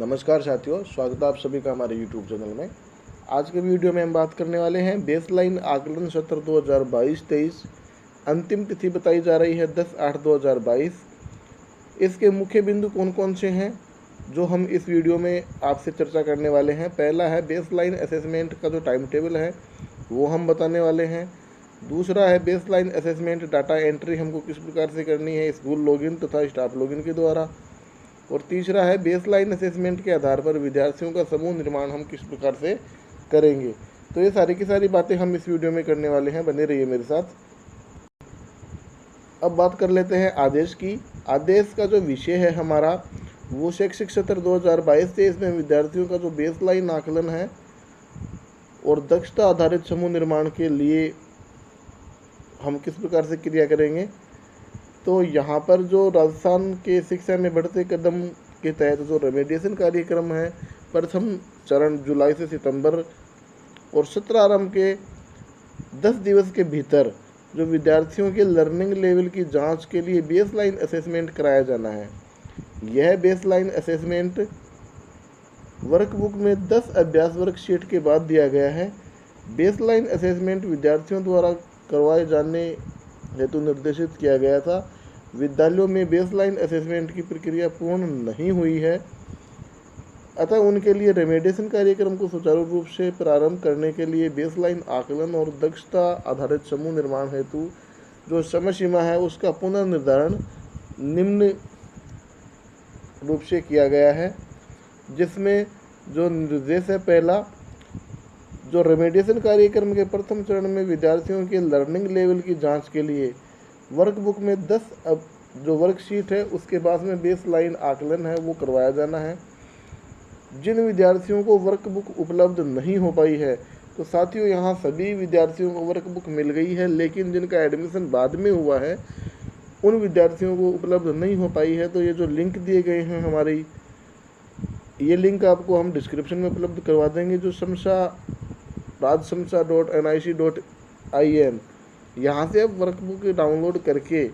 नमस्कार साथियों, स्वागत है आप सभी का हमारे YouTube चैनल में। आज के वीडियो में हम बात करने वाले हैं बेसलाइन आकलन सत्र 2022-23। अंतिम तिथि बताई जा रही है 10/8/2022। इसके मुख्य बिंदु कौन कौन से हैं जो हम इस वीडियो में आपसे चर्चा करने वाले हैं। पहला है बेसलाइन असेसमेंट का जो टाइम टेबल है वो हम बताने वाले हैं। दूसरा है बेसलाइन असेसमेंट डाटा एंट्री हमको किस प्रकार से करनी है स्कूल लॉगिन तथा स्टाफ लॉगिन के द्वारा। और तीसरा है बेसलाइन असेसमेंट के आधार पर विद्यार्थियों का समूह निर्माण हम किस प्रकार से करेंगे। तो ये सारी की सारी बातें हम इस वीडियो में करने वाले हैं, बने रहिए मेरे साथ। अब बात कर लेते हैं आदेश की। आदेश का जो विषय है हमारा वो शैक्षिक सत्र 2022-23 में विद्यार्थियों का जो बेसलाइन आकलन है और दक्षता आधारित समूह निर्माण के लिए हम किस प्रकार से क्रिया करेंगे। तो यहाँ पर जो राजस्थान के शिक्षा में बढ़ते कदम के तहत जो रेमेडिएशन कार्यक्रम है, प्रथम चरण जुलाई से सितंबर और सत्र आरंभ के 10 दिवस के भीतर जो विद्यार्थियों के लर्निंग लेवल की जांच के लिए बेसलाइन असेसमेंट कराया जाना है। यह बेसलाइन असेसमेंट वर्कबुक में 10 अभ्यास वर्कशीट के बाद दिया गया है। बेसलाइन असेसमेंट विद्यार्थियों द्वारा करवाए जाने हेतु निर्देशित किया गया था। विद्यालयों में बेसलाइन असेसमेंट की प्रक्रिया पूर्ण नहीं हुई है, अतः उनके लिए रेमेडिएशन कार्यक्रम को सुचारू रूप से प्रारंभ करने के लिए बेसलाइन आकलन और दक्षता आधारित समूह निर्माण हेतु जो समय सीमा है उसका पुनर्निर्धारण निम्न रूप से किया गया है, जिसमें जो निर्देश है, पहला जो रेमेडिएशन कार्यक्रम के प्रथम चरण में विद्यार्थियों के लर्निंग लेवल की जांच के लिए वर्कबुक में 10 जो वर्कशीट है उसके बाद में बेसलाइन आकलन है वो करवाया जाना है। जिन विद्यार्थियों को वर्कबुक उपलब्ध नहीं हो पाई है, तो साथियों यहाँ सभी विद्यार्थियों को वर्कबुक मिल गई है, लेकिन जिनका एडमिशन बाद में हुआ है उन विद्यार्थियों को उपलब्ध नहीं हो पाई है। तो ये जो लिंक दिए गए हैं हमारी, ये लिंक आपको हम डिस्क्रिप्शन में उपलब्ध करवा देंगे। जो rajsamsa.nic.in, यहाँ से आप वर्कबुक डाउनलोड करके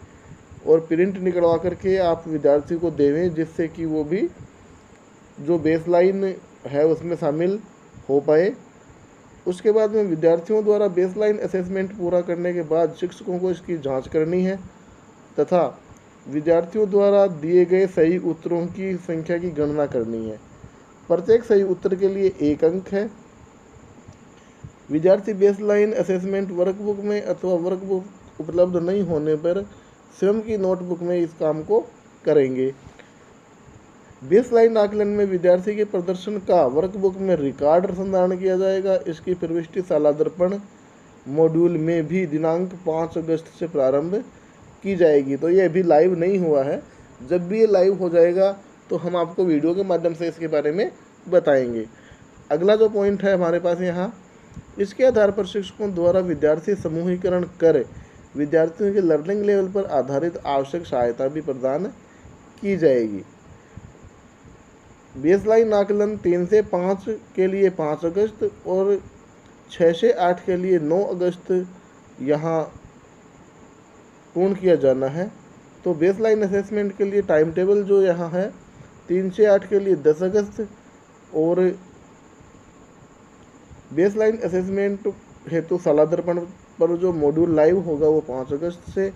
और प्रिंट निकलवा करके आप विद्यार्थी को देवें, जिससे कि वो भी जो बेसलाइन है उसमें शामिल हो पाए। उसके बाद में विद्यार्थियों द्वारा बेसलाइन असेसमेंट पूरा करने के बाद शिक्षकों को इसकी जांच करनी है तथा विद्यार्थियों द्वारा दिए गए सही उत्तरों की संख्या की गणना करनी है। प्रत्येक सही उत्तर के लिए 1 अंक है। विद्यार्थी बेसलाइन असेसमेंट वर्कबुक में अथवा वर्कबुक उपलब्ध नहीं होने पर स्वयं की नोटबुक में इस काम को करेंगे। बेसलाइन आकलन में विद्यार्थी के प्रदर्शन का वर्कबुक में रिकॉर्ड संधारण किया जाएगा। इसकी प्रविष्टि शाला दर्पण मॉड्यूल में भी दिनांक 5 अगस्त से प्रारंभ की जाएगी। तो ये अभी लाइव नहीं हुआ है, जब भी ये लाइव हो जाएगा तो हम आपको वीडियो के माध्यम से इसके बारे में बताएंगे। अगला जो पॉइंट है हमारे पास यहाँ, इसके आधार पर शिक्षकों द्वारा विद्यार्थी समूहीकरण कर विद्यार्थियों के लर्निंग लेवल पर आधारित आवश्यक सहायता भी प्रदान की जाएगी। बेसलाइन आकलन 3 से 5 के लिए 5 अगस्त और 6 से 8 के लिए 9 अगस्त यहाँ पूर्ण किया जाना है। तो बेसलाइन असेसमेंट के लिए टाइम टेबल जो यहाँ है 3 से 8 के लिए 10 अगस्त और बेसलाइन असेसमेंट हेतु शाला दर्पण पर जो मॉड्यूल लाइव होगा वो 5 अगस्त से,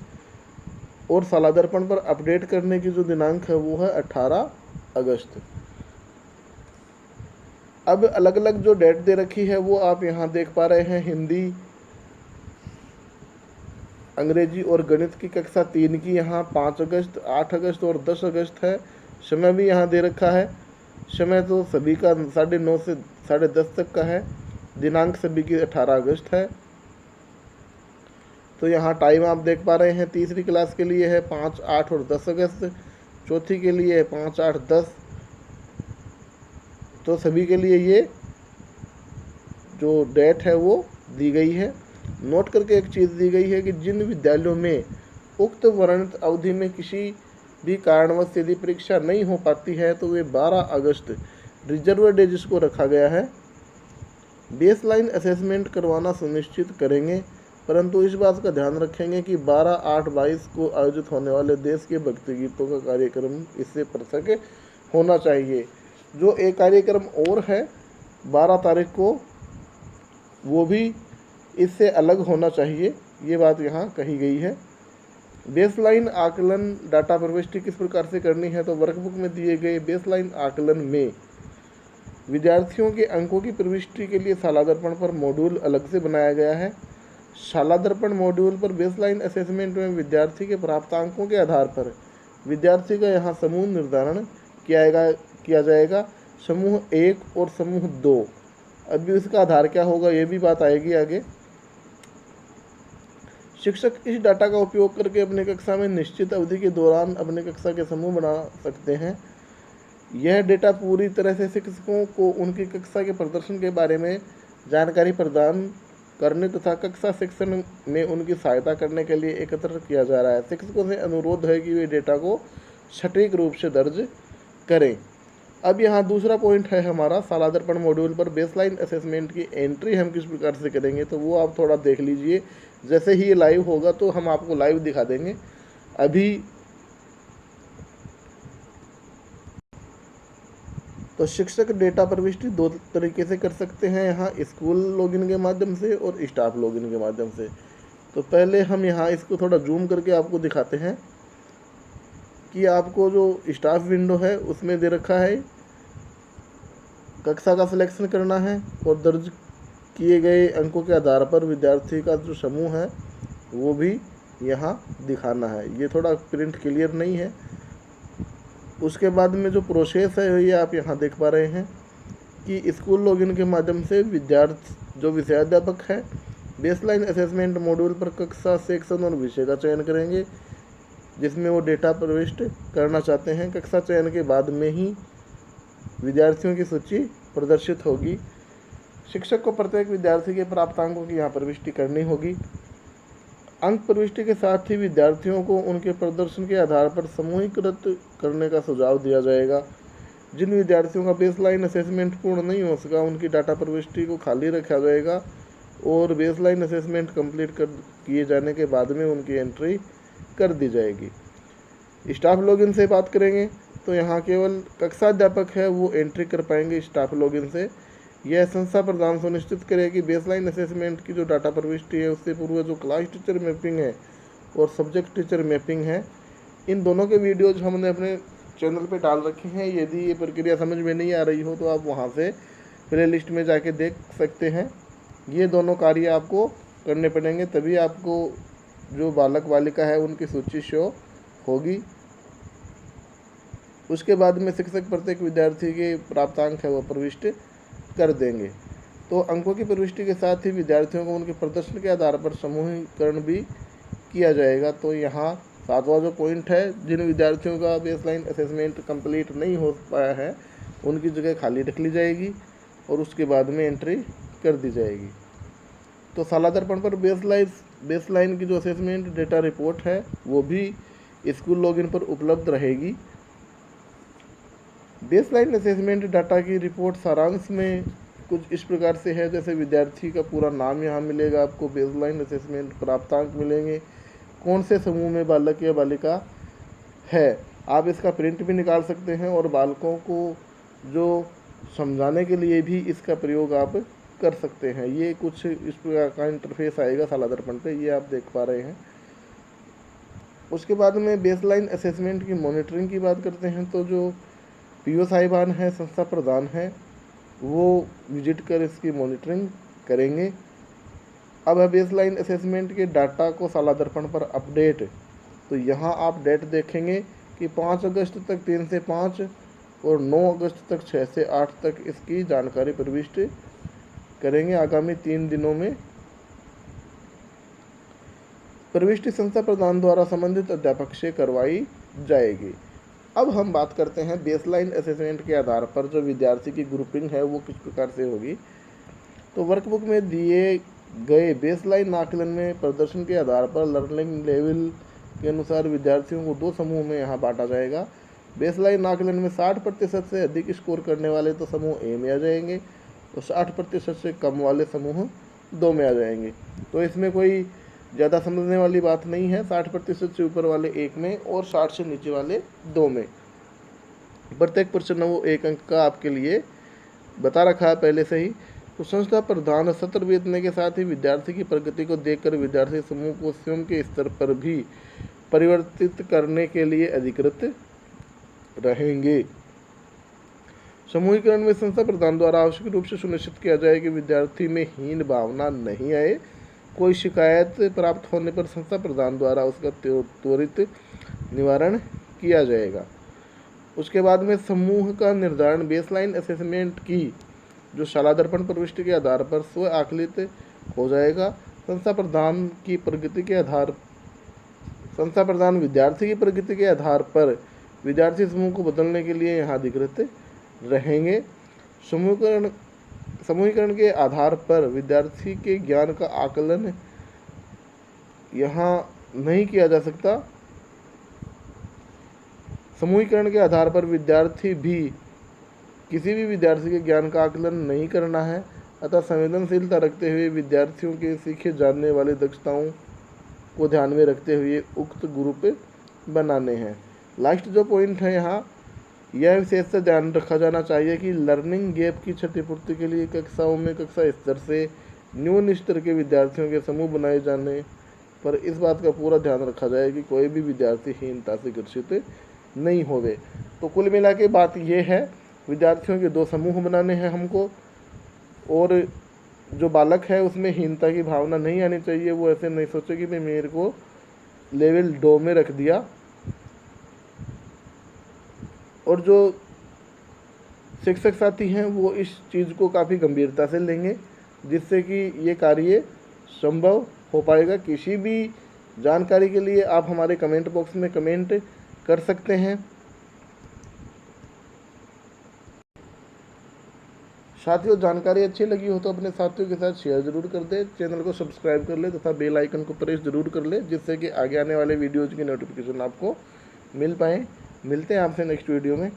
और शाला दर्पण पर अपडेट करने की जो दिनांक है वो है 18 अगस्त। अब अलग अलग जो डेट दे रखी है वो आप यहाँ देख पा रहे हैं। हिंदी, अंग्रेजी और गणित की कक्षा 3 की यहाँ 5 अगस्त, 8 अगस्त और 10 अगस्त है। समय भी यहाँ दे रखा है। समय तो सभी का 9:30 से 10:30 तक का है। दिनांक सभी की 18 अगस्त है। तो यहाँ टाइम आप देख पा रहे हैं। तीसरी क्लास के लिए है 5, 8 और 10 अगस्त, चौथी के लिए है 5, 8, 10। तो सभी के लिए ये जो डेट है वो दी गई है। नोट करके एक चीज़ दी गई है कि जिन विद्यालयों में उक्त वर्णित अवधि में किसी भी कारणवश यदि परीक्षा नहीं हो पाती है तो वे 12 अगस्त रिजर्व डे जिसको रखा गया है बेसलाइन असेसमेंट करवाना सुनिश्चित करेंगे, परंतु इस बात का ध्यान रखेंगे कि 12/8/22 को आयोजित होने वाले देश के भक्ति गीतों का कार्यक्रम इससे पृथक होना चाहिए। जो एक कार्यक्रम और है 12 तारीख को, वो भी इससे अलग होना चाहिए, ये बात यहाँ कही गई है। बेसलाइन आकलन डाटा प्रविष्टि किस प्रकार से करनी है, तो वर्कबुक में दिए गए बेसलाइन आकलन में विद्यार्थियों के अंकों की प्रविष्टि के लिए शाला दर्पण पर मॉड्यूल अलग से बनाया गया है। शाला दर्पण मॉड्यूल पर बेसलाइन असेसमेंट में विद्यार्थी के प्राप्तांकों के आधार पर विद्यार्थी का यहाँ समूह निर्धारण किया जाएगा, समूह 1 और समूह 2। अभी इसका आधार क्या होगा ये भी बात आएगी आगे। शिक्षक इस डाटा का उपयोग करके अपनी कक्षा में निश्चित अवधि के दौरान अपने कक्षा के समूह बना सकते हैं। यह डेटा पूरी तरह से शिक्षकों को उनकी कक्षा के प्रदर्शन के बारे में जानकारी प्रदान करने तथा कक्षा शिक्षण में उनकी सहायता करने के लिए एकत्र किया जा रहा है। शिक्षकों से अनुरोध है कि वे डेटा को सटीक रूप से दर्ज करें। अब यहाँ दूसरा पॉइंट है हमारा, शाला दर्पण मॉड्यूल पर बेसलाइन असेसमेंट की एंट्री हम किस प्रकार से करेंगे, तो वो आप थोड़ा देख लीजिए। जैसे ही ये लाइव होगा तो हम आपको लाइव दिखा देंगे। अभी तो शिक्षक डेटा प्रविष्टि 2 तरीके से कर सकते हैं, यहाँ स्कूल लॉगिन के माध्यम से और स्टाफ लॉगिन के माध्यम से। तो पहले हम यहाँ इसको थोड़ा जूम करके आपको दिखाते हैं कि आपको जो स्टाफ विंडो है उसमें दे रखा है कक्षा का सिलेक्शन करना है और दर्ज किए गए अंकों के आधार पर विद्यार्थी का जो समूह है वो भी यहाँ दिखाना है। ये थोड़ा प्रिंट क्लियर नहीं है। उसके बाद में जो प्रोसेस है ये आप यहाँ देख पा रहे हैं कि स्कूल लॉगिन के माध्यम से विद्यार्थी जो विषयाध्यापक है बेसलाइन असेसमेंट मॉड्यूल पर कक्षा सेक्शन और विषय का चयन करेंगे जिसमें वो डेटा प्रविष्ट करना चाहते हैं। कक्षा चयन के बाद में ही विद्यार्थियों की सूची प्रदर्शित होगी। शिक्षक को प्रत्येक विद्यार्थी के प्राप्तांकों की यहाँ प्रविष्टि करनी होगी। अंक प्रविष्टि के साथ ही विद्यार्थियों को उनके प्रदर्शन के आधार पर समूहीकृत करने का सुझाव दिया जाएगा। जिन विद्यार्थियों का बेसलाइन असेसमेंट पूर्ण नहीं हो सका उनकी डाटा प्रविष्टि को खाली रखा जाएगा और बेसलाइन असेसमेंट कंप्लीट किए जाने के बाद में उनकी एंट्री कर दी जाएगी। स्टाफ लॉगिन से बात करेंगे तो यहाँ केवल कक्षा अध्यापक है वो एंट्री कर पाएंगे स्टाफ लॉगिन से। यह संस्था प्रदान सुनिश्चित करे कि बेसलाइन असेसमेंट की जो डाटा प्रविष्टि है उससे पूर्व जो क्लास टीचर मैपिंग है और सब्जेक्ट टीचर मैपिंग है, इन दोनों के वीडियोज हमने अपने चैनल पे डाल रखे हैं। यदि ये प्रक्रिया समझ में नहीं आ रही हो तो आप वहाँ से प्ले लिस्ट में जाके देख सकते हैं। ये दोनों कार्य आपको करने पड़ेंगे तभी आपको जो बालक बालिका है उनकी सूची शो होगी। उसके बाद में शिक्षक प्रत्येक विद्यार्थी के प्राप्तांक है वो प्रविष्ट कर देंगे। तो अंकों की प्रविष्टि के साथ ही विद्यार्थियों को उनके प्रदर्शन के आधार पर समूहीकरण भी किया जाएगा। तो यहाँ 7वां जो पॉइंट है, जिन विद्यार्थियों का बेसलाइन असेसमेंट कंप्लीट नहीं हो पाया है उनकी जगह खाली रख ली जाएगी और उसके बाद में एंट्री कर दी जाएगी। तो शाला दर्पण पर बेसलाइन की जो असेसमेंट डेटा रिपोर्ट है वो भी स्कूल लॉगिन पर उपलब्ध रहेगी। बेसलाइन असेसमेंट डाटा की रिपोर्ट सारांश में कुछ इस प्रकार से है, जैसे विद्यार्थी का पूरा नाम यहाँ मिलेगा आपको, बेसलाइन असेसमेंट प्राप्तांक मिलेंगे, कौन से समूह में बालक या बालिका है। आप इसका प्रिंट भी निकाल सकते हैं और बालकों को जो समझाने के लिए भी इसका प्रयोग आप कर सकते हैं। ये कुछ इस प्रकार का इंटरफेस आएगा शाला दर्पण पे, ये आप देख पा रहे हैं। उसके बाद में बेसलाइन असेसमेंट की मॉनिटरिंग की बात करते हैं तो जो पीओ साहिबान है, संस्था प्रधान है, वो विजिट कर इसकी मॉनिटरिंग करेंगे। अब है बेसलाइन असेसमेंट के डाटा को शाला दर्पण पर अपडेट। तो यहाँ आप डेट देखेंगे कि 5 अगस्त तक 3 से 5 और 9 अगस्त तक 6 से 8 तक इसकी जानकारी प्रविष्ट करेंगे। आगामी 3 दिनों में प्रविष्टि संस्था प्रधान द्वारा संबंधित अध्यापक से करवाई जाएगी। अब हम बात करते हैं बेसलाइन असेसमेंट के आधार पर जो विद्यार्थी की ग्रुपिंग है वो किस प्रकार से होगी। तो वर्कबुक में दिए गए बेसलाइन आकलन में प्रदर्शन के आधार पर लर्निंग लेवल के अनुसार विद्यार्थियों को 2 समूह में यहाँ बांटा जाएगा। बेसलाइन आकलन में 60% से अधिक स्कोर करने वाले तो समूह ए में आ जाएंगे और 60% से कम वाले समूह 2 में आ जाएंगे। तो इसमें कोई ज़्यादा समझने वाली बात नहीं है। 60% से ऊपर वाले 1 में और 60 से नीचे वाले 2 में। प्रत्येक प्रश्न वो 1 अंक का आपके लिए बता रखा है पहले से ही। तो संस्था प्रधान सत्र बीतने के साथ ही विद्यार्थी की प्रगति को देखकर विद्यार्थी समूह को स्वयं के स्तर पर भी परिवर्तित करने के लिए अधिकृत रहेंगे। समूहीकरण में संस्था प्रधान द्वारा आवश्यक रूप से सुनिश्चित किया जाए कि विद्यार्थी में हीन भावना नहीं आए। कोई शिकायत प्राप्त होने पर संस्था प्रधान द्वारा उसका त्वरित निवारण किया जाएगा। उसके बाद में समूह का निर्धारण बेसलाइन असेसमेंट की जो शाला दर्पण प्रविष्टि के आधार पर स्व आकलित हो जाएगा। संस्था प्रधान विद्यार्थी की प्रगति के आधार पर विद्यार्थी समूह को बदलने के लिए यहाँ अधिकृत रहेंगे। समूहीकरण के आधार पर विद्यार्थी के ज्ञान का आकलन यहाँ नहीं किया जा सकता। समूहीकरण के आधार पर किसी भी विद्यार्थी के ज्ञान का आकलन नहीं करना है, अतः संवेदनशीलता रखते हुए विद्यार्थियों के सीखे जानने वाली दक्षताओं को ध्यान में रखते हुए उक्त ग्रुप बनाने हैं। लास्ट जो पॉइंट है यहाँ, यह विशेष से ध्यान रखा जाना चाहिए कि लर्निंग गैप की क्षतिपूर्ति के लिए कक्षाओं में कक्षा स्तर से न्यून स्तर के विद्यार्थियों के समूह बनाए जाने पर इस बात का पूरा ध्यान रखा जाए कि कोई भी विद्यार्थी हीनता से ग्रसित नहीं होवे। तो कुल मिला के बात यह है, विद्यार्थियों के 2 समूह बनाने हैं हमको, और जो बालक है उसमें हीनता की भावना नहीं आनी चाहिए। वो ऐसे नहीं सोचे कि भाई मेरे को लेवल 2 में रख दिया। और जो शिक्षक साथी हैं वो इस चीज़ को काफ़ी गंभीरता से लेंगे, जिससे कि ये कार्य संभव हो पाएगा। किसी भी जानकारी के लिए आप हमारे कमेंट बॉक्स में कमेंट कर सकते हैं। साथियों, जानकारी अच्छी लगी हो तो अपने साथियों के साथ शेयर जरूर कर दें, चैनल को सब्सक्राइब कर ले तथा बेल आइकन को प्रेस जरूर कर ले, जिससे कि आगे आने वाले वीडियोज़ की नोटिफिकेशन आपको मिल पाए। मिलते हैं आपसे नेक्स्ट वीडियो में।